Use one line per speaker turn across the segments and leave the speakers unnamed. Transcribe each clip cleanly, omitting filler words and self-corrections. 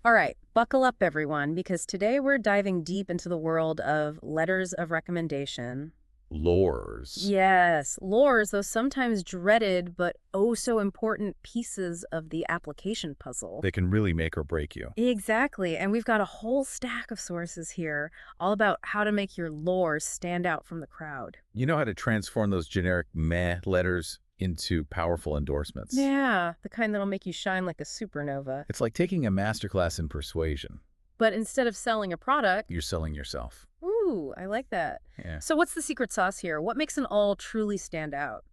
All right, buckle up, everyone, because today we're diving deep into the world of letters of recommendation.
LORs.
Yes, LORs, those sometimes dreaded but oh so important pieces of the application puzzle.
They can really make or break you.
Exactly, and we've got a whole stack of sources here, all about how to make your lore stand out from the crowd.
You know how to transform those generic meh letters into powerful endorsements.
Yeah, the kind that'll make you shine like a supernova.
It's like taking a masterclass in persuasion.
But instead of selling a product,
You're selling yourself.
ooh, I like that.
Yeah.
So what's the secret sauce here? What makes an all truly stand out?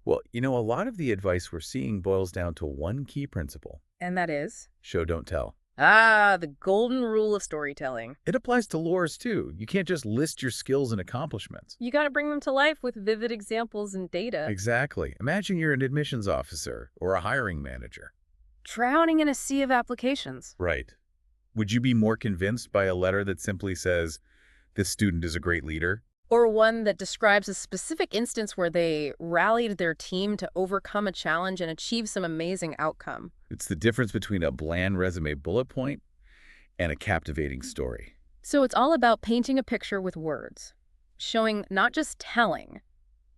Well, a lot of the advice we're seeing boils down to one key principle.
And that is?
Show, don't tell.
Ah, the golden rule of storytelling.
It applies to LORs too. You can't just list your skills and accomplishments.
You got to bring them to life with vivid examples and data.
Exactly. Imagine you're an admissions officer or a hiring manager.
Drowning in a sea of applications.
Right. Would you be more convinced by a letter that simply says, this student is a great leader?
Or one that describes a specific instance where they rallied their team to overcome a challenge and achieve some amazing outcome.
It's the difference between a bland resume bullet point and a captivating story.
So it's all about painting a picture with words, showing, not just telling.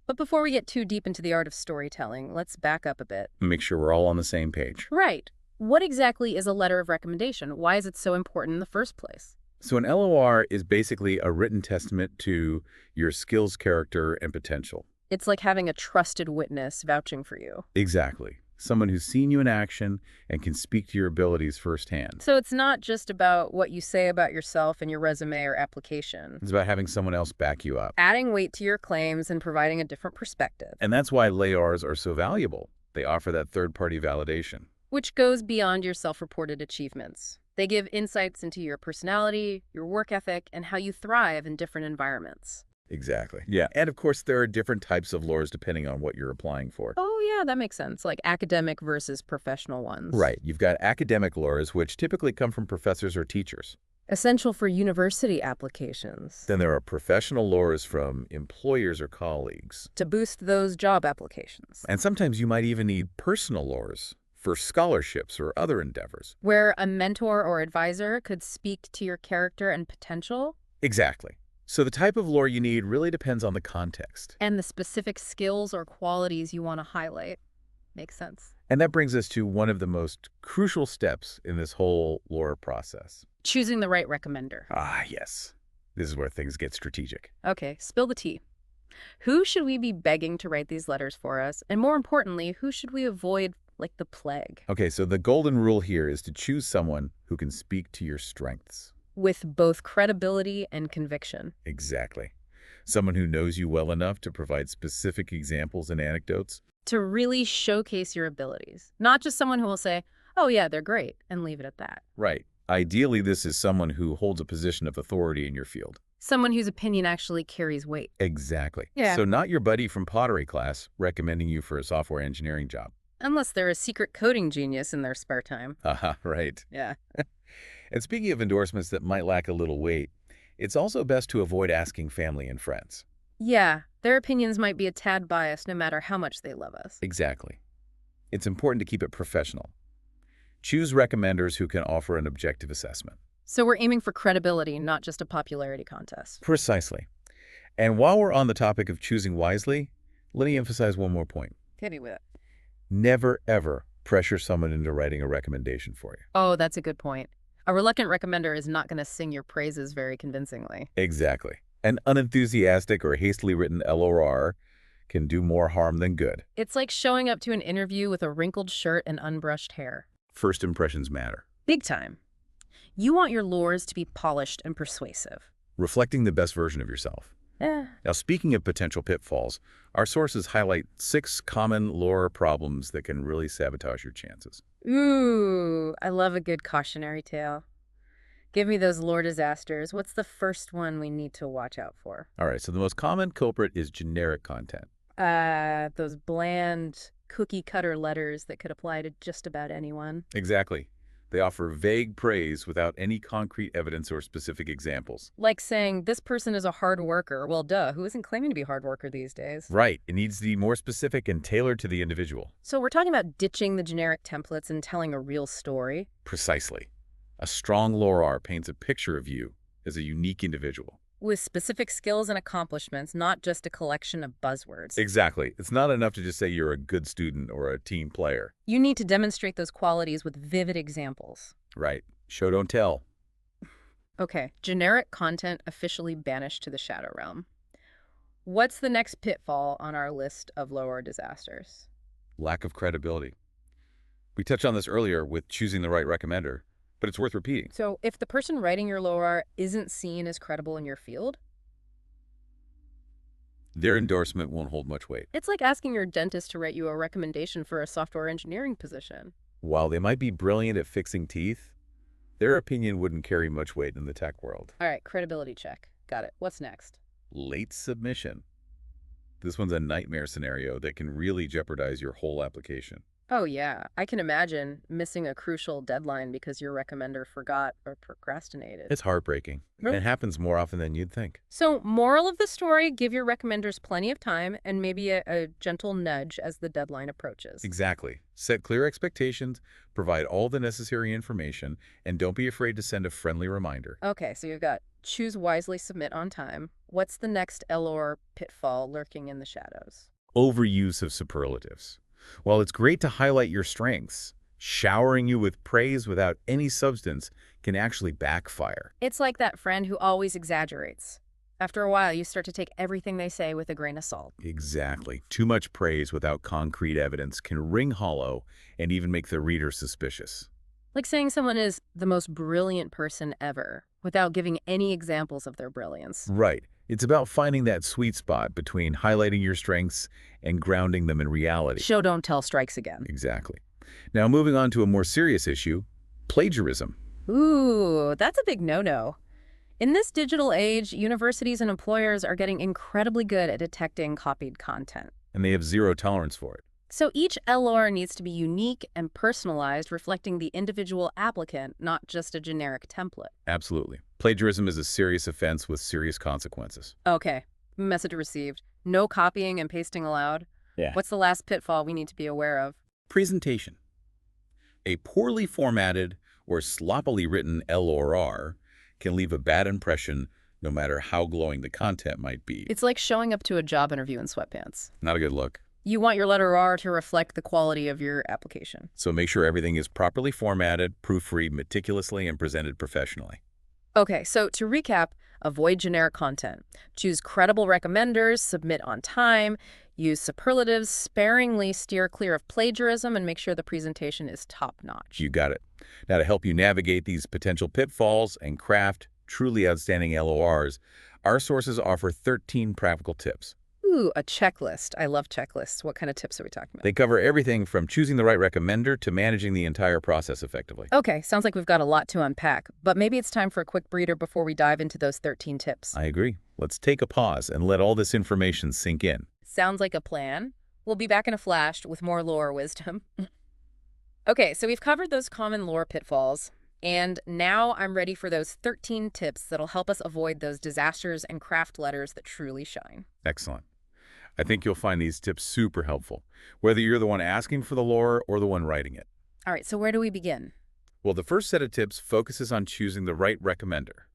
But before we get too deep into the art of storytelling, let's back up a bit.
Make sure we're all on the same page.
Right. What exactly is a letter of recommendation? Why is it so important in the first place?
So an LOR is basically a written testament to your skills, character, and potential.
It's like having a trusted witness vouching for you.
Exactly. Someone who's seen you in action and can speak to your abilities firsthand.
So it's not just about what you say about yourself in your resume or application.
It's about having someone else back you up.
Adding weight to your claims and providing a different perspective.
And that's why LORs are so valuable. They offer that third-party validation.
Which goes beyond your self-reported achievements. They give insights into your personality, your work ethic, and how you thrive in different environments.
Exactly. Yeah. And of course, there are different types of LORs depending on what you're applying for.
Oh, yeah, that makes sense. Like academic versus professional ones.
Right. You've got academic LORs, which typically come from professors or teachers.
Essential for university applications.
Then there are professional LORs from employers or colleagues.
To boost those job applications.
And sometimes you might even need personal LORs for scholarships or other endeavors.
Where a mentor or advisor could speak to your character and potential.
Exactly. So the type of LOR you need really depends on the context.
And the specific skills or qualities you want to highlight. Makes sense.
And that brings us to one of the most crucial steps in this whole LOR process.
Choosing the right recommender.
Ah, yes. This is where things get strategic.
Okay, spill the tea. Who should we be begging to write these letters for us? And more importantly, who should we avoid like the plague?
Okay, so the golden rule here is to choose someone who can speak to your strengths.
With both credibility and conviction.
Exactly. Someone who knows you well enough to provide specific examples and anecdotes.
To really showcase your abilities. Not just someone who will say, oh yeah, they're great, and leave it at that.
Right. Ideally, this is someone who holds a position of authority in your field.
Someone whose opinion actually carries weight.
Exactly.
Yeah.
So not your buddy from pottery class recommending you for a software engineering job.
Unless they're a secret coding genius in their spare time.
Haha, right.
Yeah.
And speaking of endorsements that might lack a little weight, it's also best to avoid asking family and friends.
Yeah, their opinions might be a tad biased no matter how much they love us.
Exactly. It's important to keep it professional. Choose recommenders who can offer an objective assessment.
So we're aiming for credibility, not just a popularity contest.
Precisely. And while we're on the topic of choosing wisely, let me emphasize one more point.
Hit me with it.
Never, ever pressure someone into writing a recommendation for you.
Oh, that's a good point. A reluctant recommender is not going to sing your praises very convincingly.
Exactly. An unenthusiastic or hastily written LOR can do more harm than good.
It's like showing up to an interview with a wrinkled shirt and unbrushed hair.
First impressions matter.
Big time. You want your lures to be polished and persuasive.
Reflecting the best version of yourself. Now, speaking of potential pitfalls, our sources highlight 6 common LOR problems that can really sabotage your chances.
Ooh, I love a good cautionary tale. Give me those lore disasters. What's the first one we need to watch out for?
All right, so the most common culprit is generic content.
Those bland cookie-cutter letters that could apply to just about anyone.
Exactly. They offer vague praise without any concrete evidence or specific examples.
Like saying, this person is a hard worker. Well, duh, who isn't claiming to be a hard worker these days?
Right. It needs to be more specific and tailored to the individual.
So we're talking about ditching the generic templates and telling a real story.
Precisely. A strong LOR paints a picture of you as a unique individual.
With specific skills and accomplishments, not just a collection of buzzwords.
Exactly. It's not enough to just say you're a good student or a team player.
You need to demonstrate those qualities with vivid examples.
Right. Show, don't tell.
Okay, generic content officially banished to the shadow realm. What's the next pitfall on our list of LOR disasters?
Lack of credibility. We touched on this earlier with choosing the right recommender, but it's worth repeating.
So if the person writing your LOR isn't seen as credible in your field,
Their endorsement won't hold much weight.
it's like asking your dentist to write you a recommendation for a software engineering position.
While they might be brilliant at fixing teeth, their opinion wouldn't carry much weight in the tech world.
All right, credibility check. Got it. What's next?
Late submission. This one's a nightmare scenario that can really jeopardize your whole application.
Oh, yeah. I can imagine missing a crucial deadline because your recommender forgot or procrastinated.
It's heartbreaking.
Really?
It happens more often than you'd think.
So, moral of the story, give your recommenders plenty of time and maybe a gentle nudge as the deadline approaches.
Exactly. Set clear expectations, provide all the necessary information, and don't be afraid to send a friendly reminder.
Okay, so you've got choose wisely, submit on time. What's the next LOR pitfall lurking in the shadows?
Overuse of superlatives. While it's great to highlight your strengths, showering you with praise without any substance can actually backfire.
It's like that friend who always exaggerates. After a while, you start to take everything they say with a grain of salt.
Exactly. Too much praise without concrete evidence can ring hollow and even make the reader suspicious.
Like saying someone is the most brilliant person ever without giving any examples of their brilliance.
Right. It's about finding that sweet spot between highlighting your strengths and grounding them in reality.
Show, don't tell strikes again.
Exactly. Now, moving on to a more serious issue, plagiarism.
Ooh, that's a big no-no. In this digital age, universities and employers are getting incredibly good at detecting copied content.
And they have zero tolerance for it.
So each LOR needs to be unique and personalized, reflecting the individual applicant, not just a generic template.
Absolutely. Plagiarism is a serious offense with serious consequences.
Okay, message received. No copying and pasting allowed.
Yeah.
What's the last pitfall we need to be aware of?
Presentation. A poorly formatted or sloppily written LOR can leave a bad impression no matter how glowing the content might be.
It's like showing up to a job interview in sweatpants.
Not a good look.
You want your letter R to reflect the quality of your application.
So make sure everything is properly formatted, proofread meticulously, and presented professionally.
Okay, so to recap, avoid generic content. Choose credible recommenders, submit on time, use superlatives, sparingly steer clear of plagiarism, and make sure the presentation is top-notch.
You got it. Now, to help you navigate these potential pitfalls and craft truly outstanding LORs, our sources offer 13 practical tips.
Ooh, a checklist. I love checklists. What kind of tips are we talking about?
They cover everything from choosing the right recommender to managing the entire process effectively.
Okay, sounds like we've got a lot to unpack, but maybe it's time for a quick breather before we dive into those 13 tips.
I agree. Let's take a pause and let all this information sink in.
Sounds like a plan. We'll be back in a flash with more lore wisdom. Okay, so we've covered those common lore pitfalls, and now I'm ready for those 13 tips that'll help us avoid those disasters and craft letters that truly shine.
Excellent. I think you'll find these tips super helpful, whether you're the one asking for the lore or the one writing it.
All right, so where do we begin?
Well, the first set of tips focuses on choosing the right recommender,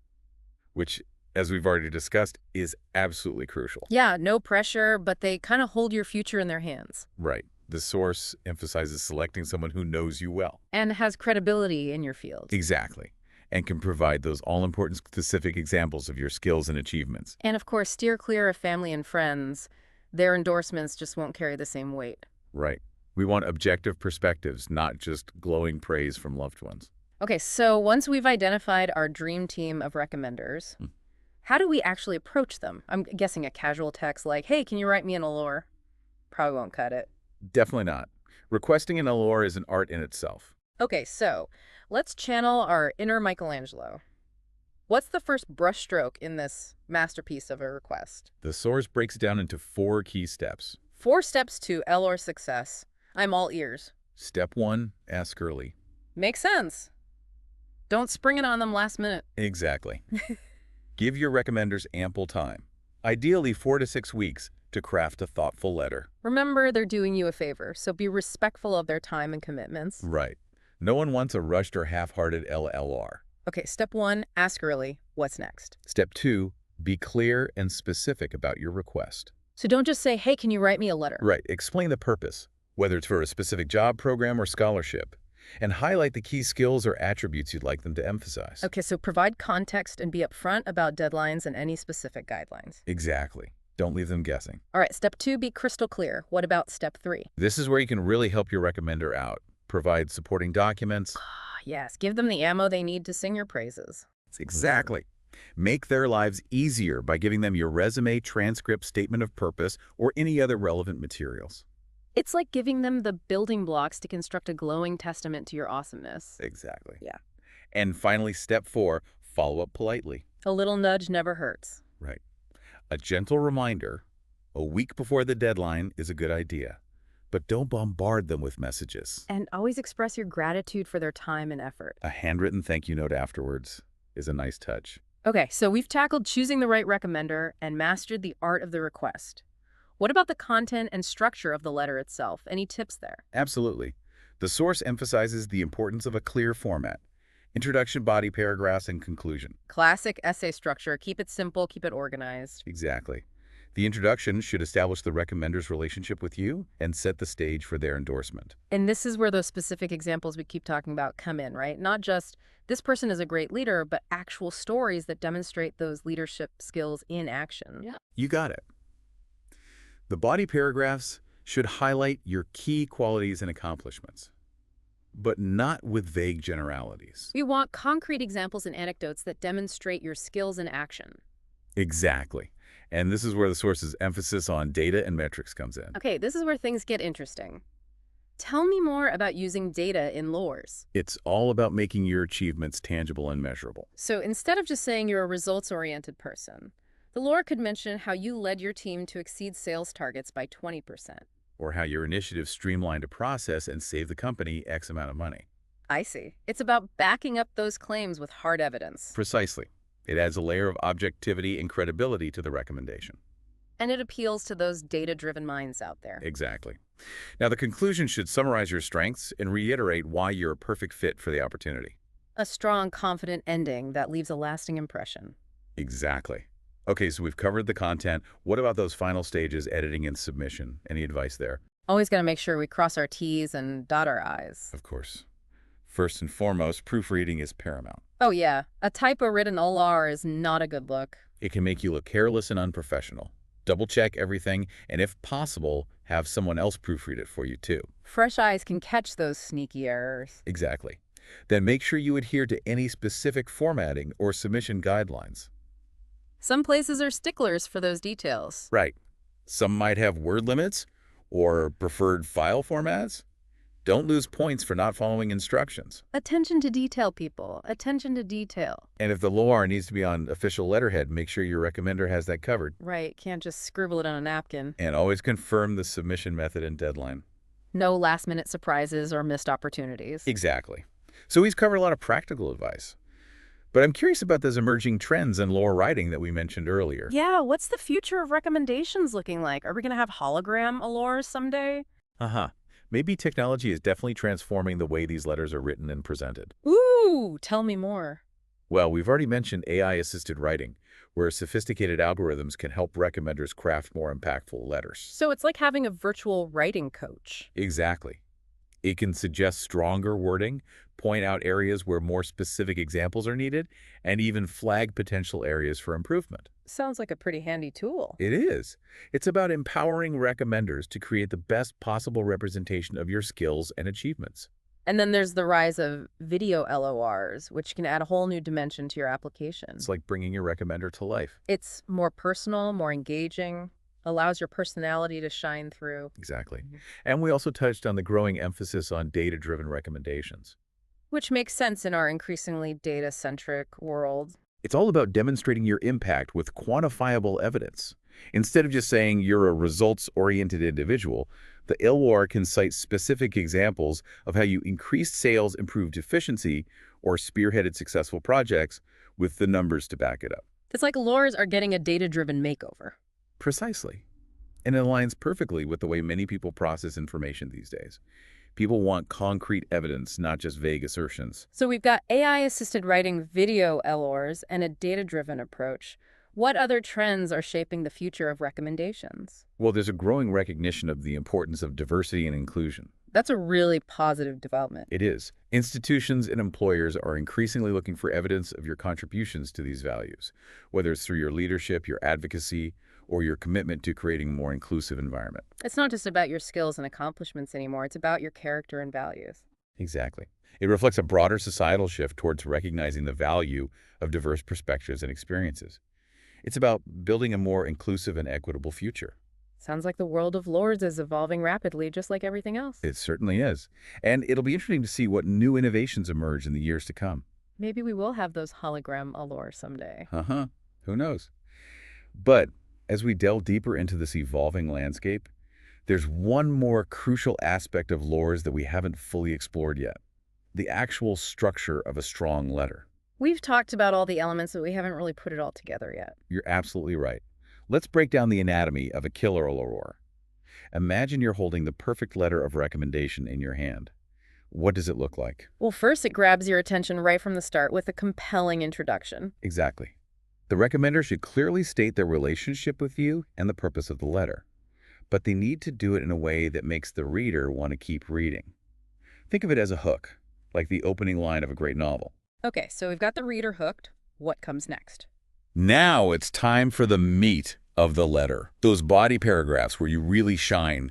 which, as we've already discussed, is absolutely crucial.
Yeah, no pressure, but they kind of hold your future in their hands.
Right. The source emphasizes selecting someone who knows you well.
And has credibility in your field.
Exactly. And can provide those all-important specific examples of your skills and achievements.
And of course, steer clear of family and friends. Their endorsements just won't carry the same weight.
Right. We want objective perspectives, not just glowing praise from loved ones.
Okay, so once we've identified our dream team of recommenders, how do we actually approach them? I'm guessing a casual text like, hey, can you write me an LOR? Probably won't cut it.
Definitely not. Requesting an LOR is an art in itself.
Okay, so let's channel our inner Michelangelo. What's the first brushstroke in this masterpiece of a request?
The source breaks it down into 4 key steps.
4 steps to LOR success. I'm all ears.
Step 1, ask early.
Makes sense. Don't spring it on them last minute.
Exactly. Give your recommenders ample time, ideally 4 to 6 weeks, to craft a thoughtful letter.
Remember, they're doing you a favor, so be respectful of their time and commitments.
Right. No one wants a rushed or half-hearted LLR.
Okay, step 1, ask early. What's next?
Step 2, be clear and specific about your request.
So don't just say, hey, can you write me a letter?
Right, explain the purpose, whether it's for a specific job program or scholarship, and highlight the key skills or attributes you'd like them to emphasize.
Okay, so provide context and be upfront about deadlines and any specific guidelines.
Exactly. Don't leave them guessing.
All right, step 2, be crystal clear. What about step 3?
This is where you can really help your recommender out. Provide supporting documents.
Yes, give them the ammo they need to sing your praises.
Exactly. Make their lives easier by giving them your resume, transcript, statement of purpose, or any other relevant materials.
It's like giving them the building blocks to construct a glowing testament to your awesomeness.
Exactly.
Yeah.
And finally, step 4, follow up politely.
A little nudge never hurts.
Right. A gentle reminder, a week before the deadline is a good idea, but don't bombard them with messages.
And always express your gratitude for their time and effort.
A handwritten thank you note afterwards is a nice touch.
Okay, so we've tackled choosing the right recommender and mastered the art of the request. What about the content and structure of the letter itself? Any tips there?
Absolutely. The source emphasizes the importance of a clear format. Introduction, body, paragraphs, and conclusion.
Classic essay structure. Keep it simple, keep it organized.
Exactly. The introduction should establish the recommender's relationship with you and set the stage for their endorsement.
And this is where those specific examples we keep talking about come in, right? Not just, this person is a great leader, but actual stories that demonstrate those leadership skills in action. Yeah.
You got it. The body paragraphs should highlight your key qualities and accomplishments, but not with vague generalities.
We want concrete examples and anecdotes that demonstrate your skills in action.
Exactly. And this is where the source's emphasis on data and metrics comes in.
Okay, this is where things get interesting. Tell me more about using data in LORs.
It's all about making your achievements tangible and measurable.
So instead of just saying you're a results-oriented person, the LOR could mention how you led your team to exceed sales targets by 20%.
Or how your initiative streamlined a process and saved the company X amount of money.
I see. It's about backing up those claims with hard evidence.
Precisely. It adds a layer of objectivity and credibility to the recommendation.
And it appeals to those data-driven minds out there.
Exactly. Now, the conclusion should summarize your strengths and reiterate why you're a perfect fit for the opportunity.
A strong, confident ending that leaves a lasting impression.
Exactly. Okay, so we've covered the content. What about those final stages, editing and submission? Any advice there?
Always got to make sure we cross our T's and dot our I's.
Of course. First and foremost, proofreading is paramount.
Oh yeah, a typo-written LR is not a good look.
It can make you look careless and unprofessional. Double-check everything, and if possible, have someone else proofread it for you too.
Fresh eyes can catch those sneaky errors.
Exactly. Then make sure you adhere to any specific formatting or submission guidelines.
Some places are sticklers for those details.
Right. Some might have word limits or preferred file formats. Don't lose points for not following instructions.
Attention to detail, people. Attention to detail.
And if the LOR needs to be on official letterhead, make sure your recommender has that covered.
Right. Can't just scribble it on a napkin.
And always confirm the submission method and deadline.
No last-minute surprises or missed opportunities.
Exactly. So he's covered a lot of practical advice. But I'm curious about those emerging trends in LOR writing that we mentioned earlier.
Yeah, what's the future of recommendations looking like? Are we going to have hologram LORs someday?
Maybe technology is definitely transforming the way these letters are written and presented.
Ooh, tell me more.
Well, we've already mentioned AI-assisted writing, where sophisticated algorithms can help recommenders craft more impactful letters.
So it's like having a virtual writing coach.
Exactly. It can suggest stronger wording, point out areas where more specific examples are needed, and even flag potential areas for improvement.
Sounds like a pretty handy tool.
It is. It's about empowering recommenders to create the best possible representation of your skills and achievements.
And then there's the rise of video LORs, which can add a whole new dimension to your application.
It's like bringing your recommender to life.
It's more personal, more engaging, allows your personality to shine through.
Exactly. And we also touched on the growing emphasis on data-driven recommendations.
Which makes sense in our increasingly data-centric world.
It's all about demonstrating your impact with quantifiable evidence. Instead of just saying you're a results-oriented individual, the LOR can cite specific examples of how you increased sales, improved efficiency, or spearheaded successful projects with the numbers to back it up.
It's like LORs are getting a data-driven makeover.
Precisely. And it aligns perfectly with the way many people process information these days. People want concrete evidence, not just vague assertions.
So we've got AI-assisted writing video LORs and a data-driven approach. What other trends are shaping the future of recommendations?
Well, there's a growing recognition of the importance of diversity and inclusion.
That's a really positive development.
It is. Institutions and employers are increasingly looking for evidence of your contributions to these values, whether it's through your leadership, your advocacy, or your commitment to creating a more inclusive environment.
It's not just about your skills and accomplishments anymore. It's about your character and values.
Exactly. It reflects a broader societal shift towards recognizing the value of diverse perspectives and experiences. It's about building a more inclusive and equitable future.
Sounds like the world of lords is evolving rapidly, just like everything else.
It certainly is. And it'll be interesting to see what new innovations emerge in the years to come.
Maybe we will have those hologram allure someday.
Uh-huh. Who knows? But as we delve deeper into this evolving landscape, there's one more crucial aspect of LORs that we haven't fully explored yet: the actual structure of a strong letter.
We've talked about all the elements, but we haven't really put it all together yet.
You're absolutely right. Let's break down the anatomy of a killer LOR. Imagine you're holding the perfect letter of recommendation in your hand. What does it look like?
Well, first, it grabs your attention right from the start with a compelling introduction.
Exactly. The recommender should clearly state their relationship with you and the purpose of the letter, but they need to do it in a way that makes the reader want to keep reading. Think of it as a hook, like the opening line of a great novel.
Okay, so we've got the reader hooked. What comes next?
Now it's time for the meat of the letter. Those body paragraphs where you really shine.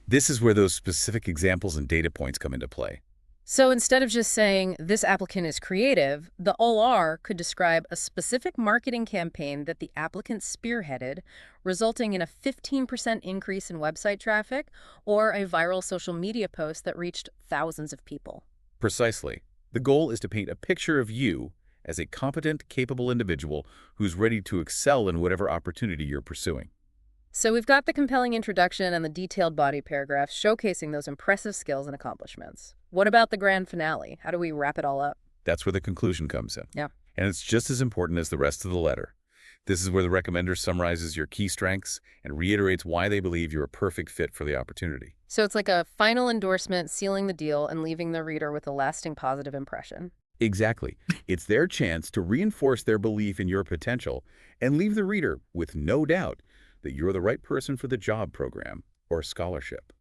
This is where those specific examples and data points come into play.
So instead of just saying, this applicant is creative, the LOR could describe a specific marketing campaign that the applicant spearheaded, resulting in a 15% increase in website traffic or a viral social media post that reached thousands of people.
Precisely. The goal is to paint a picture of you as a competent, capable individual who's ready to excel in whatever opportunity you're pursuing.
So we've got the compelling introduction and the detailed body paragraphs showcasing those impressive skills and accomplishments. What about the grand finale? How do we wrap it all up?
That's where the conclusion comes in.
Yeah.
And it's just as important as the rest of the letter. This is where the recommender summarizes your key strengths and reiterates why they believe you're a perfect fit for the opportunity.
So it's like a final endorsement, sealing the deal and leaving the reader with a lasting positive impression.
Exactly. It's their chance to reinforce their belief in your potential and leave the reader with no doubt that you're the right person for the job program or scholarship.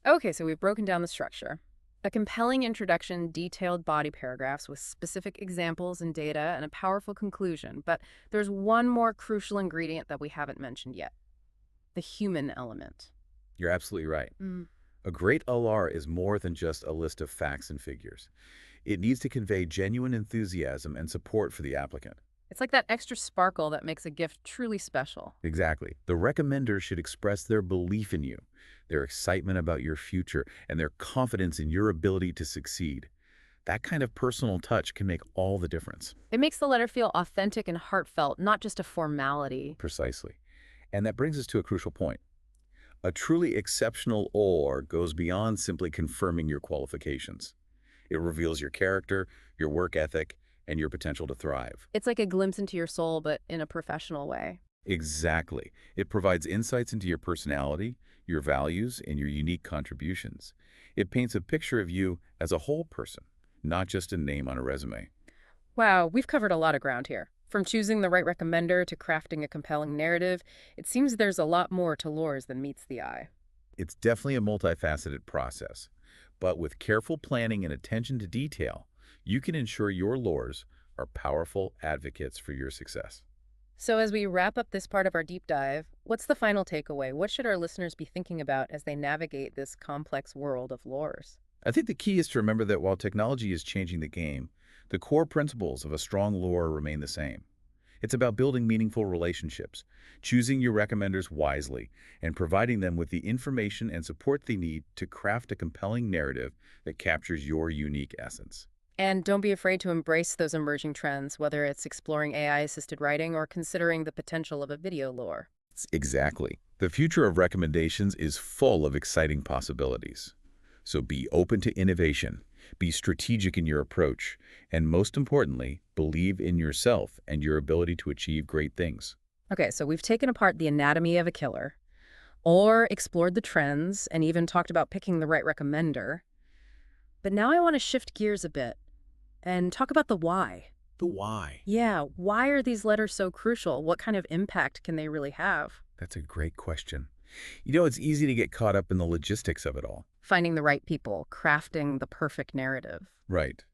Okay, so we've broken down the structure. A compelling introduction, detailed body paragraphs with specific examples and data, and a powerful conclusion. But there's one more crucial ingredient that we haven't mentioned yet: the human element.
You're absolutely right. A great LR is more than just a list of facts and figures. It needs to convey genuine enthusiasm and support for the applicant.
It's like that extra sparkle that makes a gift truly special.
Exactly. The recommender should express their belief in you, their excitement about your future, and their confidence in your ability to succeed. That kind of personal touch can make all the difference.
It makes the letter feel authentic and heartfelt, not just a formality.
Precisely. And that brings us to a crucial point. A truly exceptional OR goes beyond simply confirming your qualifications. It reveals your character, your work ethic, and your potential to thrive.
It's like a glimpse into your soul, but in a professional way.
Exactly. It provides insights into your personality, your values, and your unique contributions. It paints a picture of you as a whole person, not just a name on a resume.
Wow, we've covered a lot of ground here. From choosing the right recommender to crafting a compelling narrative, it seems there's a lot more to LORs than meets the eye.
It's definitely a multifaceted process, but with careful planning and attention to detail, you can ensure your LORs are powerful advocates for your success.
So as we wrap up this part of our deep dive, what's the final takeaway? What should our listeners be thinking about as they navigate this complex world of LORs?
I think the key is to remember that while technology is changing the game, the core principles of a strong LOR remain the same. It's about building meaningful relationships, choosing your recommenders wisely, and providing them with the information and support they need to craft a compelling narrative that captures your unique essence.
And don't be afraid to embrace those emerging trends, whether it's exploring AI-assisted writing or considering the potential of a video LOR.
Exactly. The future of recommendations is full of exciting possibilities. So be open to innovation, be strategic in your approach, and most importantly, believe in yourself and your ability to achieve great things.
Okay, so we've taken apart the anatomy of a killer, or explored the trends, and even talked about picking the right recommender. But now I want to shift gears a bit and talk about the why.
The why.
Yeah, why are these letters so crucial? What kind of impact can they really have?
That's a great question. It's easy to get caught up in the logistics of it all.
Finding the right people, crafting the perfect narrative.
Right.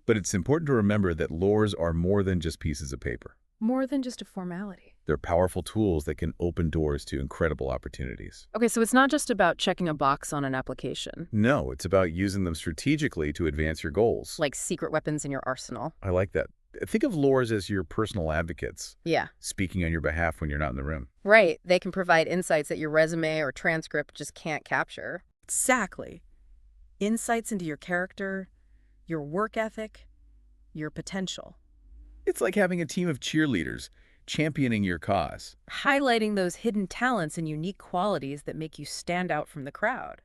But it's important to remember that LORs are more than just pieces of paper.
More than just a formality.
They're powerful tools that can open doors to incredible opportunities.
Okay, so it's not just about checking a box on an application.
No, it's about using them strategically to advance your goals.
Like secret weapons in your arsenal.
I like that. Think of LORs as your personal advocates,
Yeah.
speaking on your behalf when you're not in the room.
Right. They can provide insights that your resume or transcript just can't capture.
Exactly. Insights into your character, your work ethic, your potential.
It's like having a team of cheerleaders championing your cause.
Highlighting those hidden talents and unique qualities that make you stand out from the crowd.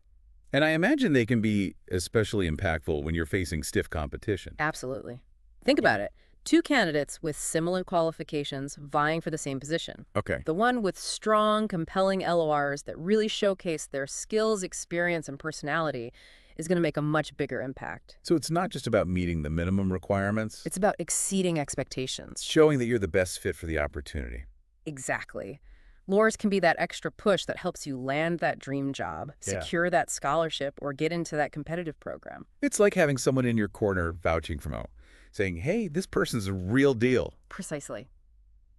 And I imagine they can be especially impactful when you're facing stiff competition.
Absolutely. Think about it. Two candidates with similar qualifications vying for the same position.
Okay.
The one with strong, compelling LORs that really showcase their skills, experience, and personality is going to make a much bigger impact.
So it's not just about meeting the minimum requirements.
It's about exceeding expectations.
showing that you're the best fit for the opportunity.
Exactly. LORs can be that extra push that helps you land that dream job,
Yeah.
secure that scholarship, or get into that competitive program.
It's like having someone in your corner vouching for you, saying, hey, this person's a real deal.
Precisely.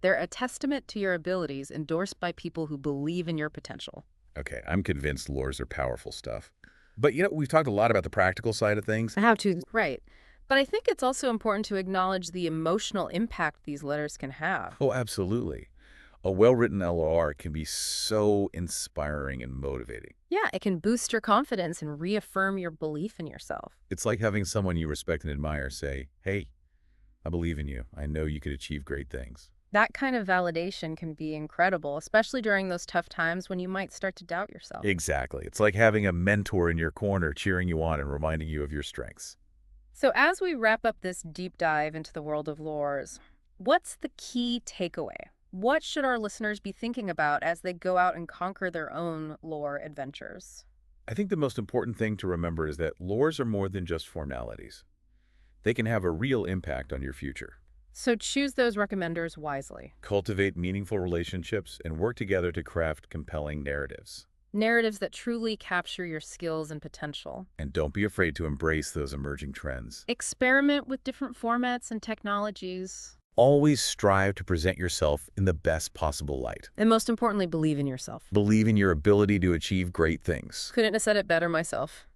They're a testament to your abilities endorsed by people who believe in your potential.
Okay, I'm convinced LORs are powerful stuff. But we've talked a lot about the practical side of things.
How to. Right. But I think it's also important to acknowledge the emotional impact these letters can have.
Oh, absolutely. A well-written LOR can be so inspiring and motivating.
Yeah, it can boost your confidence and reaffirm your belief in yourself.
It's like having someone you respect and admire say, hey, I believe in you. I know you could achieve great things.
That kind of validation can be incredible, especially during those tough times when you might start to doubt yourself.
Exactly. It's like having a mentor in your corner cheering you on and reminding you of your strengths.
So as we wrap up this deep dive into the world of LORs, what's the key takeaway? What should our listeners be thinking about as they go out and conquer their own LOR adventures?
I think the most important thing to remember is that LORs are more than just formalities. They can have a real impact on your future.
So choose those recommenders wisely.
Cultivate meaningful relationships and work together to craft compelling narratives.
Narratives that truly capture your skills and potential.
And don't be afraid to embrace those emerging trends.
Experiment with different formats and technologies.
Always strive to present yourself in the best possible light.
And most importantly, believe in yourself.
Believe in your ability to achieve great things.
Couldn't have said it better myself.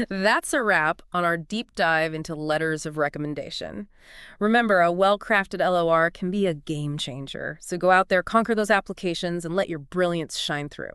That's a wrap on our deep dive into letters of recommendation. Remember, a well-crafted LOR can be a game changer. So go out there, conquer those applications, and let your brilliance shine through.